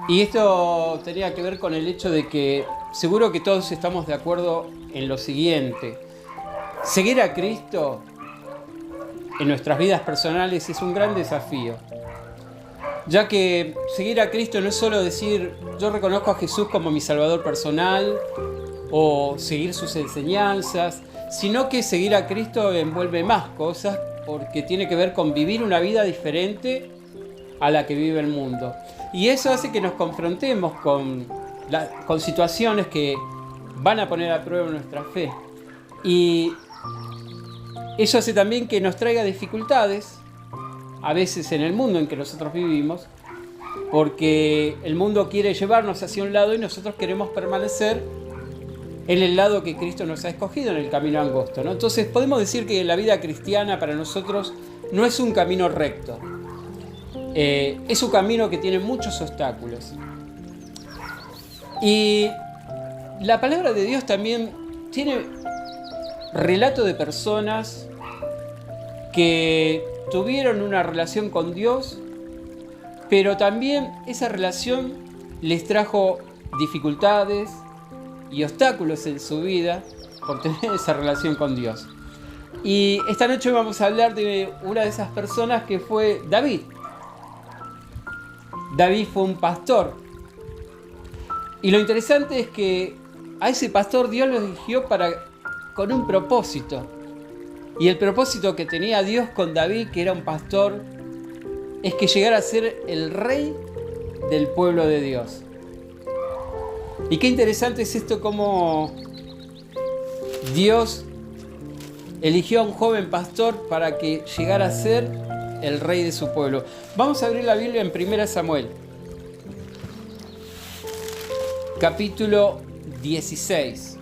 Y esto tenía que ver con el hecho de que seguro que todos estamos de acuerdo en lo siguiente. Seguir a Cristo en nuestras vidas personales es un gran desafío, ya que seguir a Cristo no es solo decir yo reconozco a Jesús como mi Salvador personal o seguir sus enseñanzas, sino que seguir a Cristo envuelve más cosas porque tiene que ver con vivir una vida diferente a la que vive el mundo. Y eso hace que nos confrontemos con situaciones que van a poner a prueba nuestra fe. Y eso hace también que nos traiga dificultades, a veces en el mundo en que nosotros vivimos, porque el mundo quiere llevarnos hacia un lado y nosotros queremos permanecer en el lado que Cristo nos ha escogido, en el camino angosto, ¿no? Entonces podemos decir que la vida cristiana para nosotros no es un camino recto. Es un camino que tiene muchos obstáculos. Y la palabra de Dios también tiene relato de personas que tuvieron una relación con Dios, pero también esa relación les trajo dificultades y obstáculos en su vida por tener esa relación con Dios. Y esta noche vamos a hablar de una de esas personas que fue David. David fue un pastor. Y lo interesante es que a ese pastor Dios lo eligió con un propósito. Y el propósito que tenía Dios con David, que era un pastor, es que llegara a ser el rey del pueblo de Dios. Y qué interesante es esto, cómo Dios eligió a un joven pastor para que llegara a ser el rey de su pueblo. Vamos a abrir la Biblia en 1 Samuel, capítulo 16.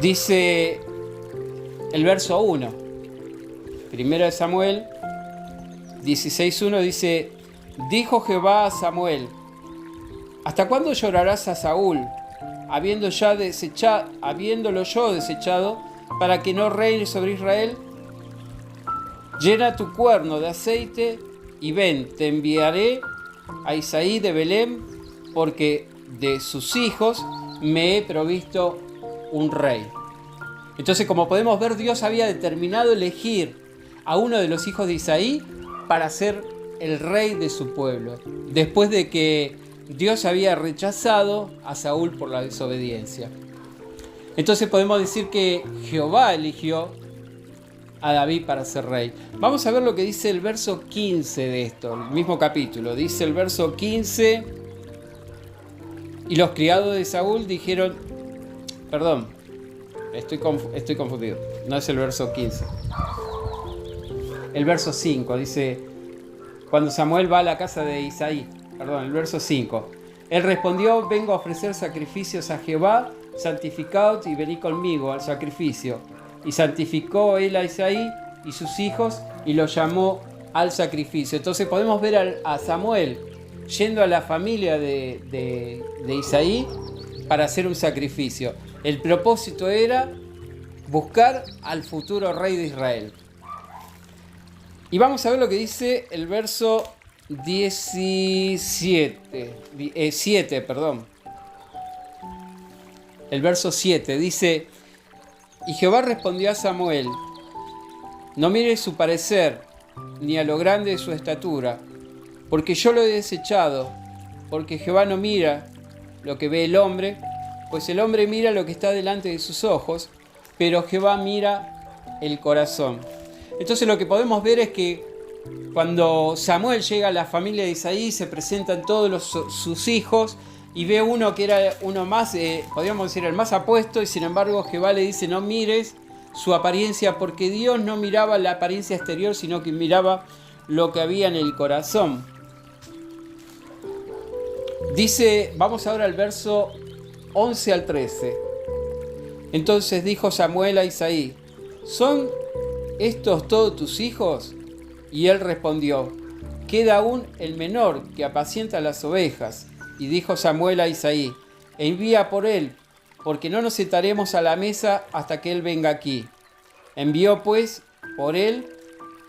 Dice el verso 1. 1 Samuel 16:1 dice: dijo Jehová a Samuel: ¿hasta cuándo llorarás a Saúl, habiéndolo yo desechado, para que no reine sobre Israel? Llena tu cuerno de aceite y ven, te enviaré a Isaí de Belén, porque de sus hijos me he provisto un rey. Entonces, como podemos ver, Dios había determinado elegir a uno de los hijos de Isaí para ser el rey de su pueblo, después de que Dios había rechazado a Saúl por la desobediencia. Entonces podemos decir que Jehová eligió a David para ser rey. Vamos a ver lo que dice el verso 15 de esto, el mismo capítulo. Dice el verso 15: y los criados de Saúl dijeron, perdón, estoy confundido, no es el verso 15. El verso 5 dice, cuando Samuel va a la casa de Isaí, perdón, el verso 5. Él respondió: vengo a ofrecer sacrificios a Jehová, santificaos y venid conmigo al sacrificio. Y santificó él a Isaí y sus hijos y los llamó al sacrificio. Entonces podemos ver a Samuel yendo a la familia de Isaí para hacer un sacrificio. El propósito era buscar al futuro rey de Israel. Y vamos a ver lo que dice el verso 7, perdón. El verso 7 dice: y Jehová respondió a Samuel: no mires su parecer, ni a lo grande de su estatura, porque yo lo he desechado, porque Jehová no mira lo que ve el hombre, pues el hombre mira lo que está delante de sus ojos, pero Jehová mira el corazón. Entonces lo que podemos ver es que cuando Samuel llega a la familia de Isaí, se presentan todos sus hijos y ve uno que era uno más, podríamos decir el más apuesto, y sin embargo Jehová le dice: no mires su apariencia, porque Dios no miraba la apariencia exterior, sino que miraba lo que había en el corazón. Dice, vamos ahora al verso 11 al 13. Entonces dijo Samuel a Isaí: ¿son estos todos tus hijos? Y él respondió: queda aún el menor, que apacienta las ovejas. Y dijo Samuel a Isaí: envía por él, porque no nos sentaremos a la mesa hasta que él venga aquí. Envió pues por él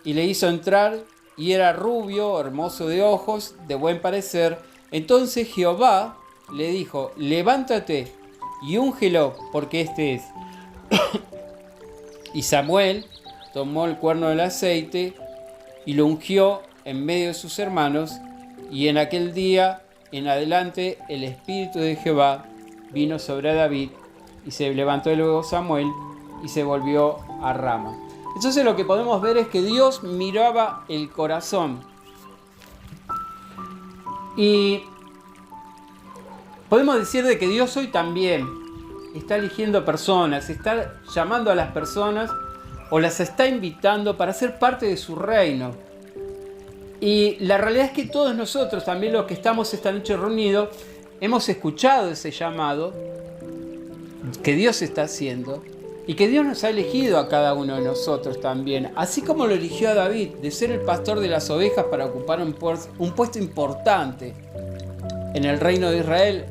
y le hizo entrar, y era rubio, hermoso de ojos, de buen parecer. Entonces Jehová le dijo: levántate y úngelo, porque este es. Y Samuel tomó el cuerno del aceite y lo ungió en medio de sus hermanos, y en aquel día en adelante el espíritu de Jehová vino sobre David, y se levantó luego Samuel y se volvió a Rama. Entonces lo que podemos ver es que Dios miraba el corazón. Y podemos decir de que Dios hoy también está eligiendo personas, está llamando a las personas o las está invitando para ser parte de su reino. Y la realidad es que todos nosotros, también los que estamos esta noche reunidos, hemos escuchado ese llamado que Dios está haciendo y que Dios nos ha elegido a cada uno de nosotros también, así como lo eligió a David, de ser el pastor de las ovejas para ocupar un puesto importante en el reino de Israel,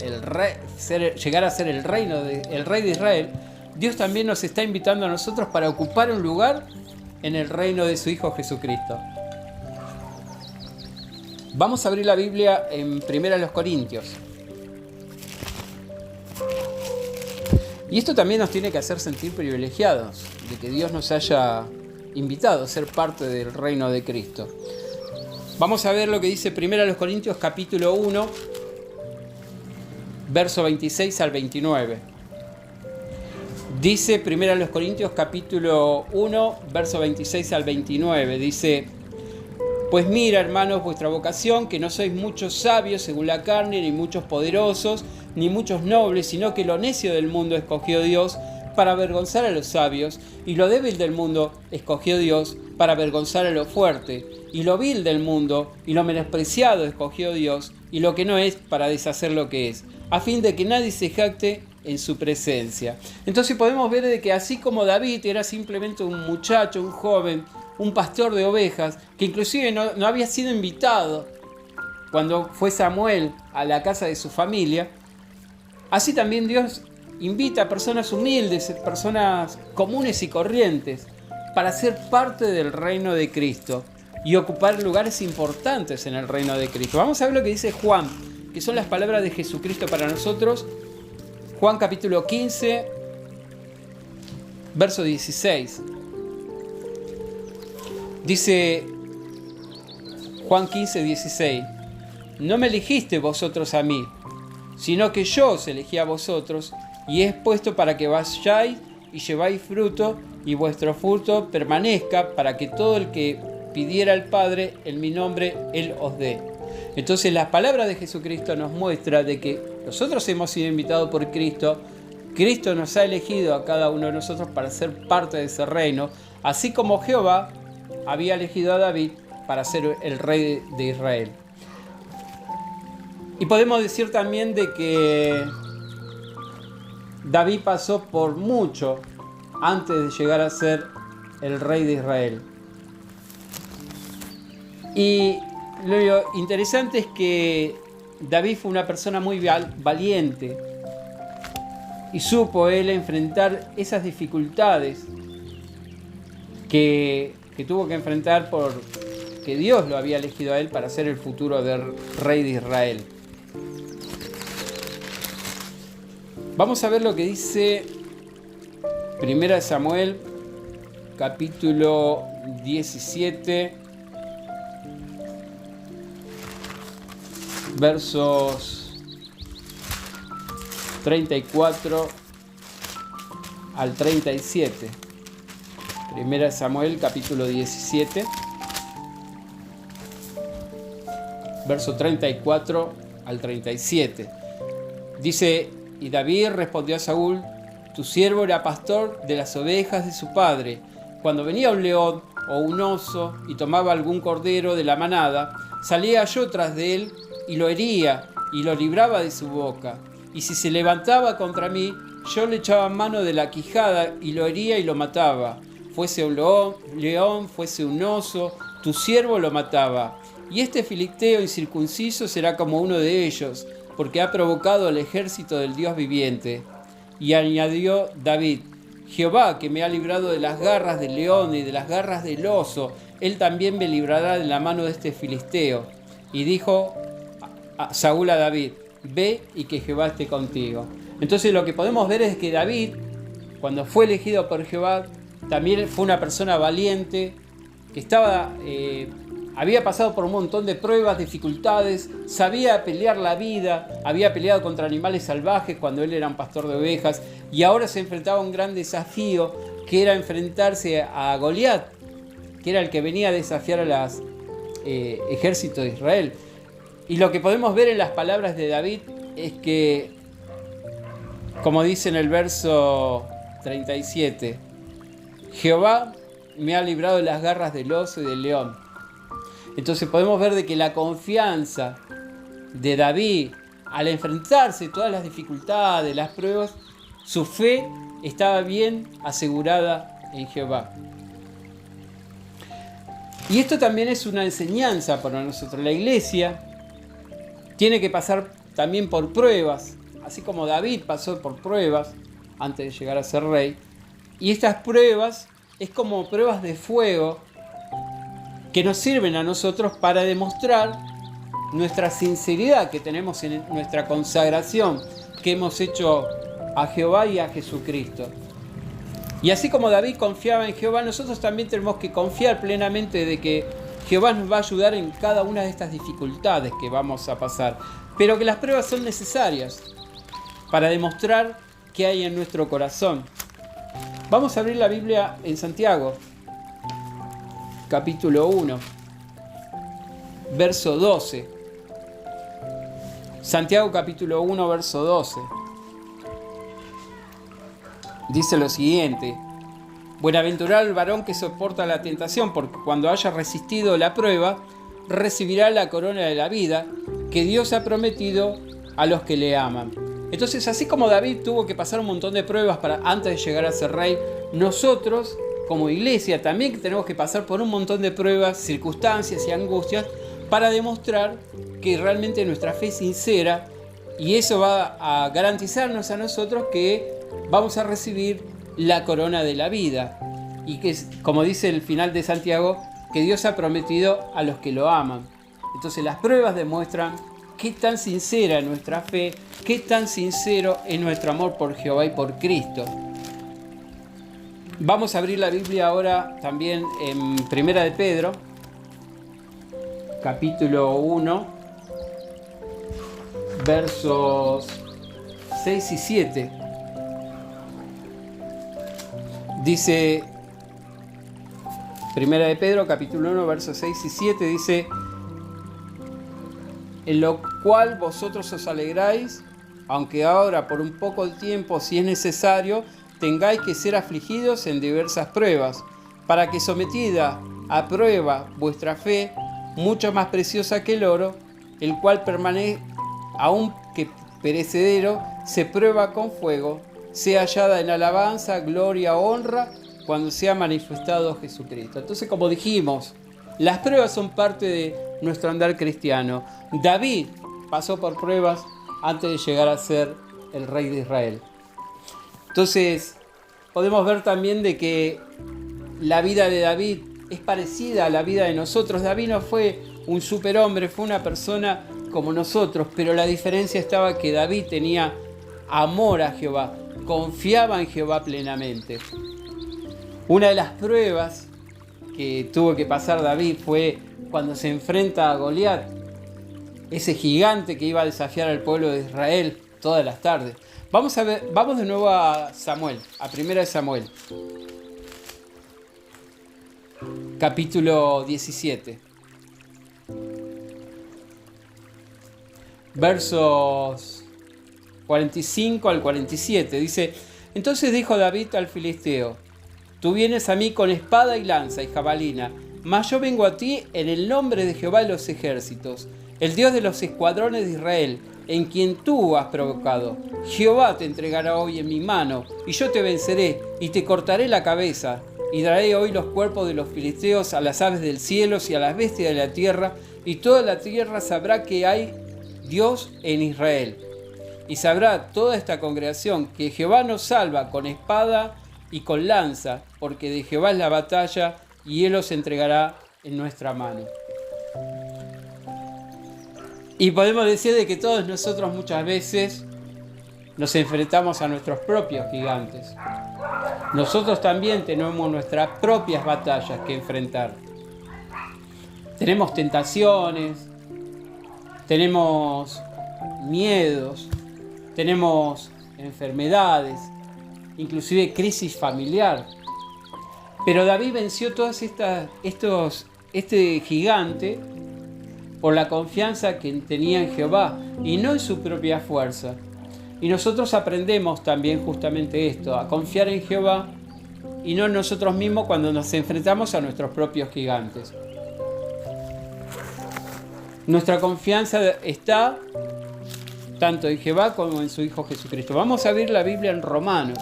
llegar a ser el rey de Israel. Dios también nos está invitando a nosotros para ocupar un lugar en el reino de su Hijo Jesucristo. Vamos a abrir la Biblia en 1 Corintios. Y esto también nos tiene que hacer sentir privilegiados, de que Dios nos haya invitado a ser parte del reino de Cristo. Vamos a ver lo que dice 1 Corintios capítulo 1, verso 26 al 29. Dice 1 Corintios capítulo 1, verso 26 al 29. Dice: pues mira, hermanos, vuestra vocación, que no sois muchos sabios según la carne, ni muchos poderosos, ni muchos nobles, sino que lo necio del mundo escogió Dios para avergonzar a los sabios, y lo débil del mundo escogió Dios para avergonzar a lo fuerte, y lo vil del mundo y lo menospreciado escogió Dios, y lo que no es para deshacer lo que es, a fin de que nadie se jacte en su presencia. Entonces podemos ver de que así como David era simplemente un muchacho, un joven, un pastor de ovejas, que inclusive no había sido invitado cuando fue Samuel a la casa de su familia, así también Dios invita a personas humildes, personas comunes y corrientes, para ser parte del reino de Cristo y ocupar lugares importantes en el reino de Cristo. Vamos a ver lo que dice Juan, que son las palabras de Jesucristo para nosotros. Juan capítulo 15, verso 16. Dice Juan 15, 16: no me elegisteis vosotros a mí, sino que yo os elegí a vosotros, y he puesto para que vayáis y lleváis fruto, y vuestro fruto permanezca, para que todo el que pidiera al Padre en mi nombre, Él os dé. Entonces las palabras de Jesucristo nos muestran de que nosotros hemos sido invitados por Cristo. Cristo nos ha elegido a cada uno de nosotros para ser parte de ese reino, así como Jehová había elegido a David para ser el rey de Israel. Y podemos decir también de que David pasó por mucho antes de llegar a ser el rey de Israel. Y lo interesante es que David fue una persona muy valiente y supo él enfrentar esas dificultades que tuvo que enfrentar porque Dios lo había elegido a él para ser el futuro del rey de Israel. Vamos a ver lo que dice 1 Samuel capítulo 17, versos 34 al 37. 1 Samuel capítulo 17, verso 34 al 37. Dice: y David respondió a Saúl: tu siervo era pastor de las ovejas de su padre. Cuando venía un león o un oso y tomaba algún cordero de la manada, salía yo tras de él y lo hería y lo libraba de su boca. Y si se levantaba contra mí, yo le echaba mano de la quijada y lo hería y lo mataba. Fuese un león, fuese un oso, tu siervo lo mataba. Y este filisteo incircunciso será como uno de ellos, porque ha provocado al ejército del Dios viviente. Y añadió David: Jehová, que me ha librado de las garras del león y de las garras del oso, él también me librará de la mano de este filisteo. Y dijo a Saúl a David: ve y que Jehová esté contigo. Entonces lo que podemos ver es que David, cuando fue elegido por Jehová, también fue una persona valiente, que había pasado por un montón de pruebas, dificultades, sabía pelear la vida, había peleado contra animales salvajes cuando él era un pastor de ovejas, y ahora se enfrentaba a un gran desafío, que era enfrentarse a Goliat, que era el que venía a desafiar a los ejércitos de Israel. Y lo que podemos ver en las palabras de David es que, como dice en el verso 37, Jehová me ha librado de las garras del oso y del león. Entonces podemos ver de que la confianza de David, al enfrentarse a todas las dificultades, las pruebas, su fe estaba bien asegurada en Jehová. Y esto también es una enseñanza para nosotros. La iglesia tiene que pasar también por pruebas, así como David pasó por pruebas antes de llegar a ser rey. Y estas pruebas es como pruebas de fuego que nos sirven a nosotros para demostrar nuestra sinceridad que tenemos en nuestra consagración que hemos hecho a Jehová y a Jesucristo. Y así como David confiaba en Jehová, nosotros también tenemos que confiar plenamente de que Jehová nos va a ayudar en cada una de estas dificultades que vamos a pasar, pero que las pruebas son necesarias para demostrar qué hay en nuestro corazón. Vamos a abrir la Biblia en Santiago, capítulo 1, verso 12. Santiago capítulo 1, verso 12. Dice lo siguiente: bienaventurado el varón que soporta la tentación, porque cuando haya resistido la prueba, recibirá la corona de la vida que Dios ha prometido a los que le aman. Entonces, así como David tuvo que pasar un montón de pruebas antes de llegar a ser rey, nosotros como iglesia también tenemos que pasar por un montón de pruebas, circunstancias y angustias para demostrar que realmente nuestra fe es sincera, y eso va a garantizarnos a nosotros que vamos a recibir la corona de la vida, y que, como dice el final de Santiago, que Dios ha prometido a los que lo aman. Entonces las pruebas demuestran qué tan sincera es nuestra fe, qué tan sincero es nuestro amor por Jehová y por Cristo. Vamos a abrir la Biblia ahora también en Primera de Pedro, capítulo 1, versos 6 y 7. Dice, Primera de Pedro, capítulo 1, versos 6 y 7, dice: en lo cual vosotros os alegráis, aunque ahora por un poco de tiempo, si es necesario, tengáis que ser afligidos en diversas pruebas, para que, sometida a prueba vuestra fe, mucho más preciosa que el oro, el cual permanece, aunque perecedero, se prueba con fuego, sea hallada en alabanza, gloria, honra, cuando sea manifestado Jesucristo. Entonces, como dijimos, las pruebas son parte de nuestro andar cristiano. David pasó por pruebas antes de llegar a ser el rey de Israel. Entonces, podemos ver también de que la vida de David es parecida a la vida de nosotros. David no fue un superhombre, fue una persona como nosotros, pero la diferencia estaba que David tenía amor a Jehová, confiaba en Jehová plenamente. Una de las pruebas que tuvo que pasar David fue cuando se enfrenta a Goliat, ese gigante que iba a desafiar al pueblo de Israel todas las tardes. Vamos de nuevo a Samuel, a Primera de Samuel, capítulo 17, versos 45 al 47. Dice: entonces dijo David al filisteo: tú vienes a mí con espada y lanza y jabalina, mas yo vengo a ti en el nombre de Jehová de los ejércitos, el Dios de los escuadrones de Israel, en quien tú has provocado. Jehová te entregará hoy en mi mano, y yo te venceré, y te cortaré la cabeza, y daré hoy los cuerpos de los filisteos a las aves del cielo y a las bestias de la tierra, y toda la tierra sabrá que hay Dios en Israel. Y sabrá toda esta congregación que Jehová nos salva con espada y con lanza, porque de Jehová es la batalla y Él os entregará en nuestra mano. Y podemos decir de que todos nosotros muchas veces nos enfrentamos a nuestros propios gigantes. Nosotros también tenemos nuestras propias batallas que enfrentar. Tenemos tentaciones, tenemos miedos, tenemos enfermedades, inclusive crisis familiar. Pero David venció este gigante por la confianza que tenía en Jehová y no en su propia fuerza. Y nosotros aprendemos también justamente esto, a confiar en Jehová y no en nosotros mismos cuando nos enfrentamos a nuestros propios gigantes. Nuestra confianza está tanto en Jehová como en su Hijo Jesucristo. Vamos a abrir la Biblia en Romanos,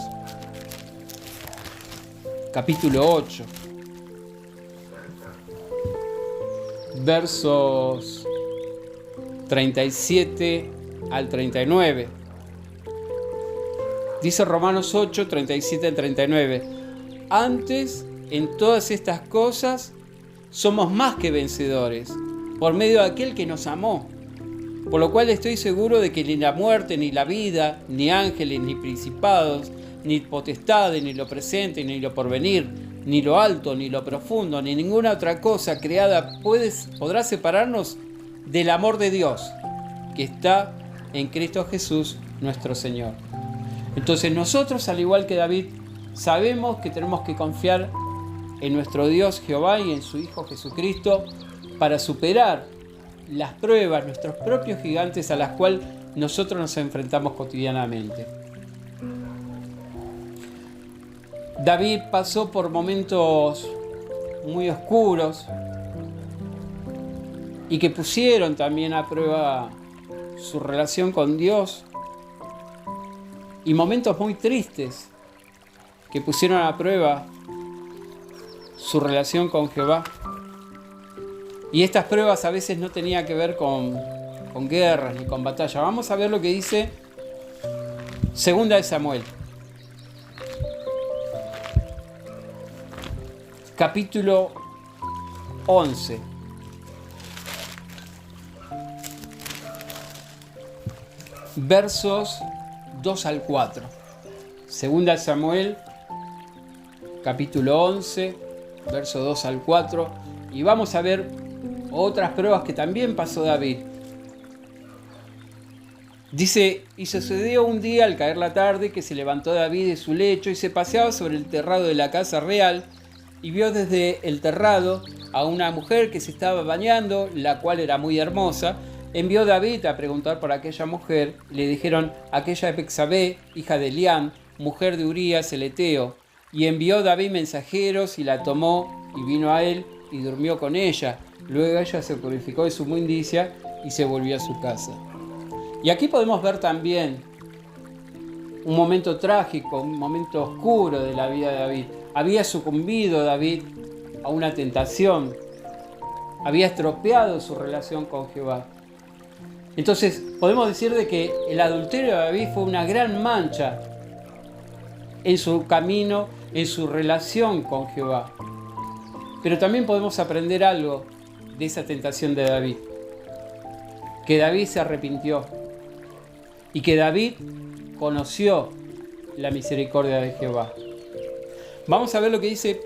capítulo 8, versos 37 al 39. Dice Romanos 8, 37 al 39. Antes, en todas estas cosas, somos más que vencedores, por medio de aquel que nos amó. Por lo cual estoy seguro de que ni la muerte, ni la vida, ni ángeles, ni principados, ni potestades, ni lo presente, ni lo porvenir, ni lo alto, ni lo profundo, ni ninguna otra cosa creada podrá separarnos del amor de Dios, que está en Cristo Jesús, nuestro Señor. Entonces nosotros, al igual que David, sabemos que tenemos que confiar en nuestro Dios Jehová y en su Hijo Jesucristo para superar las pruebas, nuestros propios gigantes a las cuales nosotros nos enfrentamos cotidianamente. David pasó por momentos muy oscuros y que pusieron también a prueba su relación con Dios, y momentos muy tristes que pusieron a prueba su relación con Jehová. Y estas pruebas a veces no tenían que ver con guerras ni con batallas. Vamos a ver lo que dice Segunda de Samuel, capítulo 11. Versos 2 al 4. Segunda de Samuel, capítulo 11, verso 2 al 4. Y vamos a ver otras pruebas que también pasó David. Dice: y sucedió un día al caer la tarde que se levantó David de su lecho y se paseaba sobre el terrado de la casa real, y vio desde el terrado a una mujer que se estaba bañando, la cual era muy hermosa. Envió David a preguntar por aquella mujer. Le dijeron: aquella es Betsabé, hija de Eliam, mujer de Urías el Eteo. Y envió David mensajeros y la tomó y vino a él y durmió con ella. Luego ella se purificó de su inmundicia y se volvió a su casa. Y aquí podemos ver también un momento trágico, un momento oscuro de la vida de David. Había sucumbido David a una tentación, había estropeado su relación con Jehová. Entonces podemos decir de que el adulterio de David fue una gran mancha en su camino, en su relación con Jehová. Pero también podemos aprender algo de esa tentación de David, que David se arrepintió y que David conoció la misericordia de Jehová. Vamos a ver lo que dice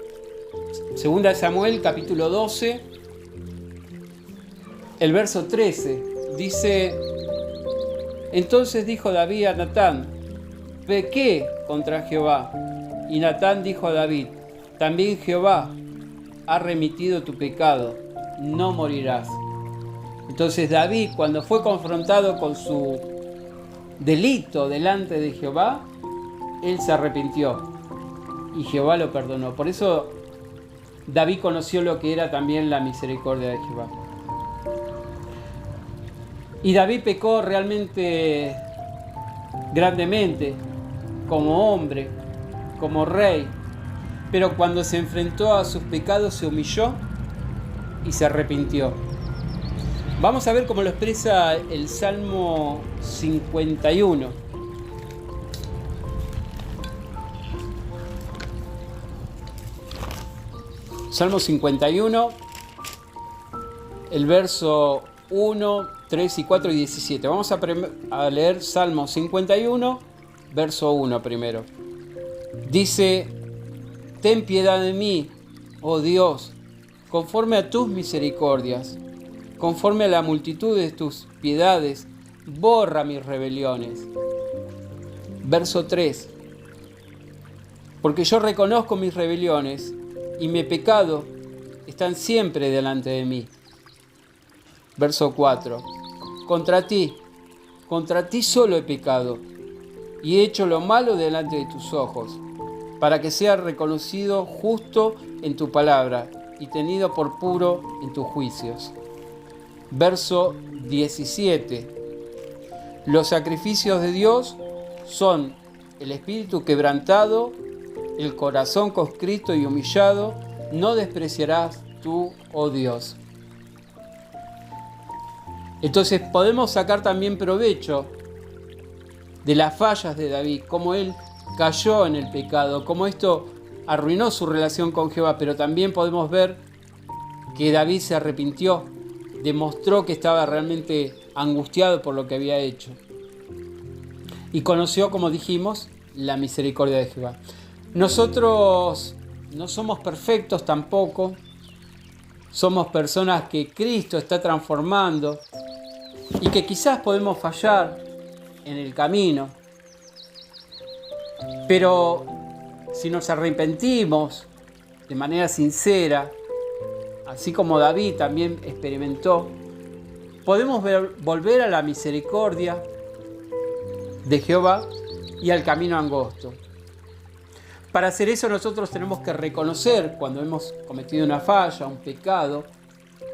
Segunda de Samuel, capítulo 12, el verso 13. Dice: entonces dijo David a Natán: pequé contra Jehová. Y Natán dijo a David: también Jehová ha remitido tu pecado, no morirás. Entonces David, cuando fue confrontado con su delito delante de Jehová, él se arrepintió y Jehová lo perdonó. Por eso David conoció lo que era también la misericordia de Jehová. Y David pecó realmente grandemente, como hombre, como rey. Pero cuando se enfrentó a sus pecados se humilló y se arrepintió. Vamos a ver cómo lo expresa el Salmo 51. Salmo 51, el verso 1, 3 y 4 y 17. Vamos a leer Salmo 51, verso 1 primero. Dice: ten piedad de mí, oh Dios, conforme a tus misericordias, conforme a la multitud de tus piedades, borra mis rebeliones. Verso 3. Porque yo reconozco mis rebeliones y mi pecado están siempre delante de mí. Verso 4. Contra ti solo he pecado y he hecho lo malo delante de tus ojos, para que sea reconocido justo en tu palabra y tenido por puro en tus juicios. Verso 17. Los sacrificios de Dios son el espíritu quebrantado, el corazón contrito y humillado, no despreciarás tú, oh Dios. Entonces podemos sacar también provecho de las fallas de David, cómo él cayó en el pecado, cómo esto arruinó su relación con Jehová, pero también podemos ver que David se arrepintió, demostró que estaba realmente angustiado por lo que había hecho y conoció, como dijimos, la misericordia de Jehová. Nosotros no somos perfectos tampoco, somos personas que Cristo está transformando y que quizás podemos fallar en el camino, pero si nos arrepentimos de manera sincera, así como David también experimentó, podemos volver a la misericordia de Jehová y al camino angosto. Para hacer eso nosotros tenemos que reconocer cuando hemos cometido una falla, un pecado,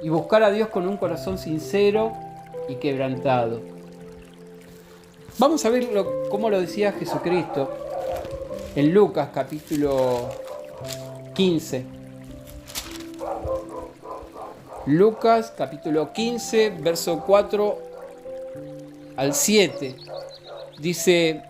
y buscar a Dios con un corazón sincero y quebrantado. Vamos a ver cómo lo decía Jesucristo en Lucas capítulo 15. Lucas capítulo 15, verso 4 al 7. Dice: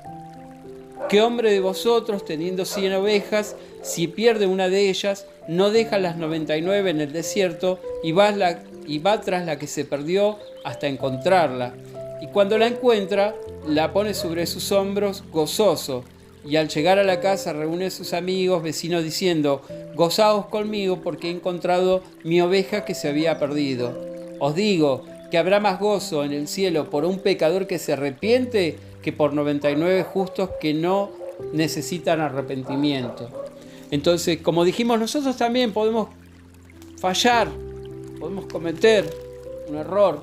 ¿qué hombre de vosotros, teniendo 100 ovejas, si pierde una de ellas, no deja las 99 en el desierto y va tras la que se perdió hasta encontrarla? Y cuando la encuentra, la pone sobre sus hombros gozoso. Y al llegar a la casa reúne a sus amigos, vecinos, diciendo: gozaos conmigo porque he encontrado mi oveja que se había perdido. Os digo que habrá más gozo en el cielo por un pecador que se arrepiente que por 99 justos que no necesitan arrepentimiento. Entonces, como dijimos, nosotros también podemos fallar, podemos cometer un error,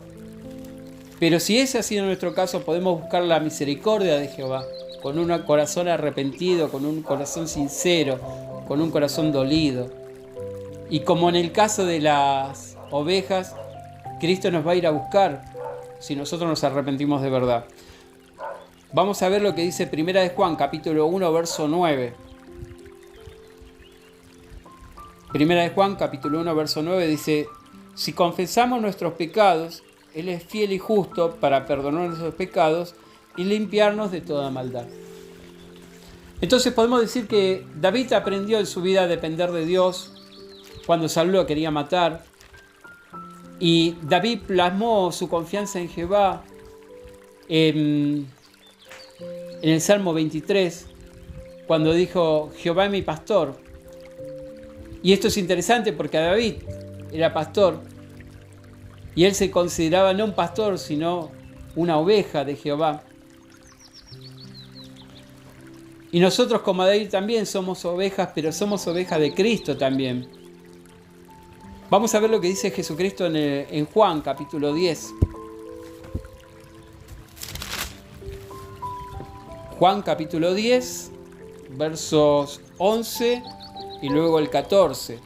pero si ese ha sido nuestro caso, podemos buscar la misericordia de Jehová, con un corazón arrepentido, con un corazón sincero, con un corazón dolido. Y como en el caso de las ovejas, Cristo nos va a ir a buscar si nosotros nos arrepentimos de verdad. Vamos a ver lo que dice Primera de Juan, capítulo 1, verso 9. Primera de Juan, capítulo 1, verso 9 dice: si confesamos nuestros pecados, Él es fiel y justo para perdonar nuestros pecados y limpiarnos de toda maldad. Entonces podemos decir que David aprendió en su vida a depender de Dios cuando Saúl lo quería matar. Y David plasmó su confianza en Jehová en el Salmo 23, cuando dijo: Jehová es mi pastor. Y esto es interesante porque David era pastor y él se consideraba no un pastor, sino una oveja de Jehová. Y nosotros, como David, también somos ovejas, pero somos ovejas de Cristo también. Vamos a ver lo que dice Jesucristo en Juan capítulo 10. Juan capítulo 10, versos 11 y luego el 14.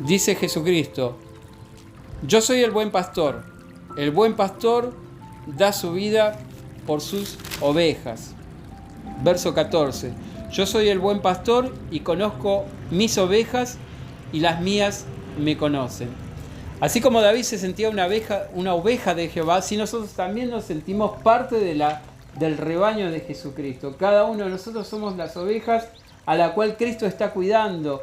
Dice Jesucristo: yo soy el buen pastor da su vida por sus ovejas. Verso 14. Yo soy el buen pastor y conozco mis ovejas y las mías me conocen. Así como David se sentía una oveja de Jehová, así nosotros también nos sentimos parte del rebaño de Jesucristo. Cada uno de nosotros somos las ovejas a la cual Cristo está cuidando,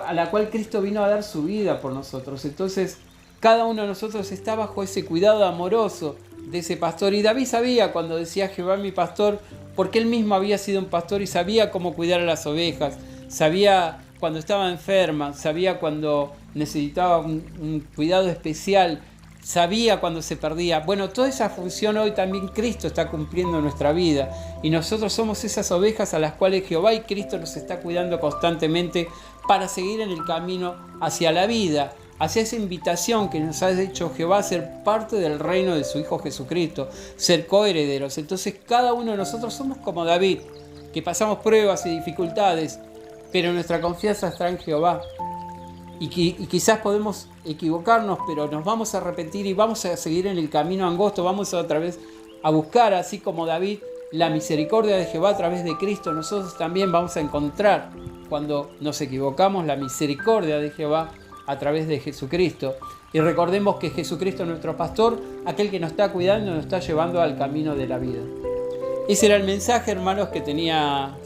a la cual Cristo vino a dar su vida por nosotros. Entonces, cada uno de nosotros está bajo ese cuidado amoroso de ese pastor. Y David sabía cuando decía Jehová mi pastor, porque él mismo había sido un pastor y sabía cómo cuidar a las ovejas, sabía cuando estaba enferma, sabía cuando necesitaba un cuidado especial, sabía cuando se perdía. Bueno, toda esa función hoy también Cristo está cumpliendo en nuestra vida. Y nosotros somos esas ovejas a las cuales Jehová y Cristo nos está cuidando constantemente para seguir en el camino hacia la vida, hacia esa invitación que nos ha hecho Jehová a ser parte del reino de su Hijo Jesucristo, ser coherederos. Entonces cada uno de nosotros somos como David, que pasamos pruebas y dificultades, pero nuestra confianza está en Jehová. Y quizás podemos equivocarnos, pero nos vamos a arrepentir y vamos a seguir en el camino angosto, vamos otra vez a buscar, así como David, la misericordia de Jehová a través de Cristo. Nosotros también vamos a encontrar, cuando nos equivocamos, la misericordia de Jehová a través de Jesucristo. Y recordemos que Jesucristo es nuestro pastor, aquel que nos está cuidando y nos está llevando al camino de la vida. Ese era el mensaje, hermanos, que tenía